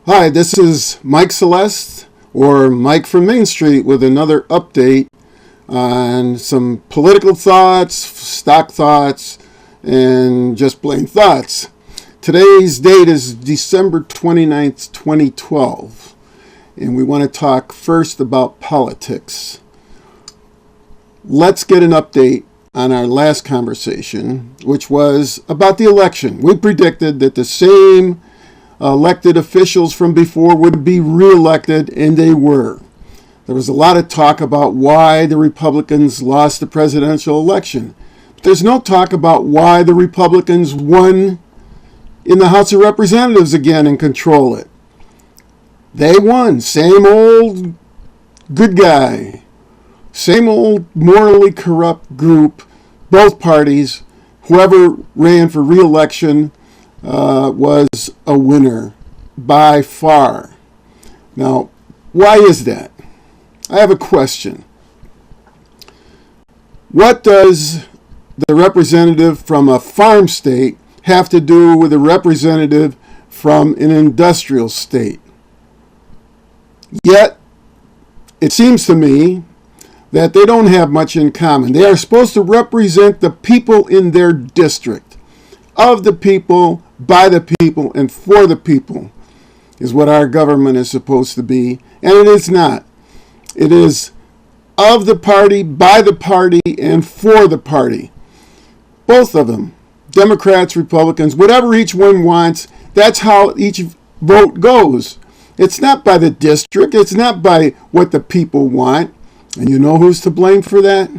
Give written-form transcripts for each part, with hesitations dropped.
Hi, this is Mike Celeste, or Mike from Main Street, with another update on some political thoughts, stock thoughts, and just plain thoughts. Today's date is December 29th, 2012, and we want to talk first about politics. Let's get an update on our last conversation, which was about the election. We predicted that the same elected officials from before would be reelected, and they were. There was a lot of talk about why the Republicans lost the presidential election. But there's no talk about why the Republicans won in the House of Representatives again and control it. They won. Same old good guy. Same old morally corrupt group. Both parties. Whoever ran for re-election was a winner by far. Now, why is that? I have a question. What does the representative from a farm state have to do with a representative from an industrial state? Yet, it seems to me that they don't have much in common. They are supposed to represent the people in their district. Of the people, by the people, and for the people is what our government is supposed to be, and it is not. It is of the party, by the party, and for the party. Both of them, Democrats, Republicans, whatever each one wants, that's how each vote goes. It's not by the district, it's not by what the people want. And you know who's to blame for that?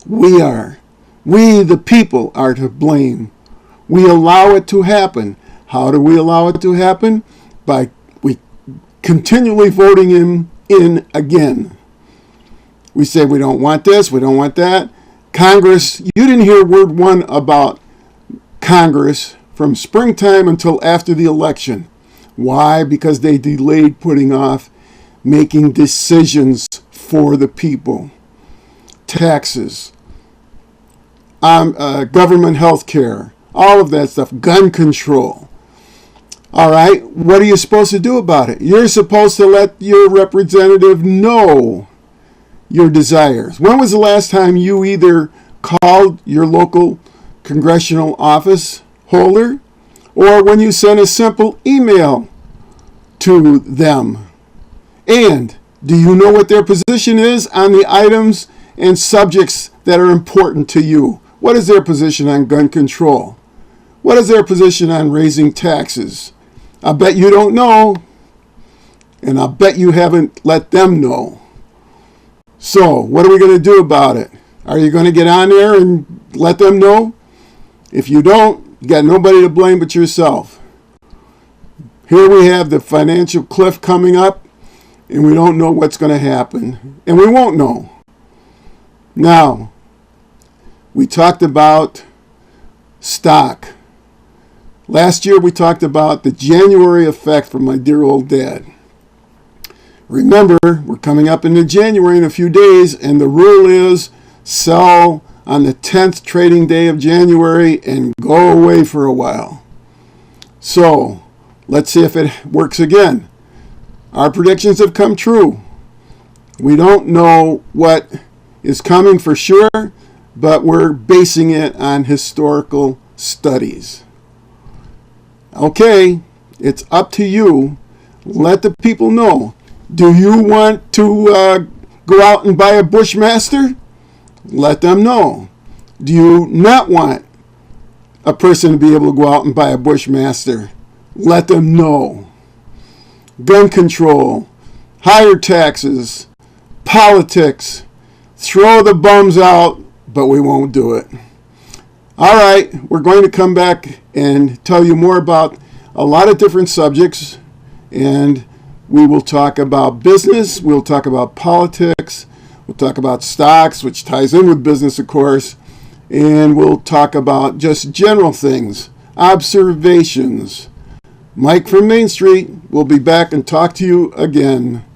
We are. We, the people, are to blame. We allow it to happen. How do we allow it to happen? By we continually voting him in again. We say we don't want this, we don't want that. Congress, you didn't hear word one about Congress from springtime until after the election. Why? Because they delayed putting off making decisions for the people. Taxes, government health care, all of that stuff, gun control. All right, what are you supposed to do about it? You're supposed to let your representative know your desires. When was the last time you either called your local congressional office holder or when you sent a simple email to them? And do you know what their position is on the items and subjects that are important to you? What is their position on gun control? What is their position on raising taxes? I bet you don't know, and I bet you haven't let them know. So, what are we going to do about it? Are you going to get on there and let them know? If you don't, you got nobody to blame but yourself. Here we have the financial cliff coming up, and we don't know what's going to happen, and we won't know. Now, we talked about stock. Last year we talked about the January effect for my dear old dad. Remember, we're coming up into January in a few days, and the rule is sell on the 10th trading day of January and go away for a while. So, let's see if it works again. Our predictions have come true. We don't know what is coming for sure, but we're basing it on historical studies. Okay, it's up to you. Let the people know. Do you want to go out and buy a Bushmaster? Let them know. Do you not want a person to be able to go out and buy a Bushmaster? Let them know. Gun control, higher taxes, politics, throw the bums out, but we won't do it. All right, we're going to come back and tell you more about a lot of different subjects, and we will talk about business, we'll talk about politics, we'll talk about stocks, which ties in with business, of course, and we'll talk about just general things, observations. Mike from Main Street will be back and talk to you again.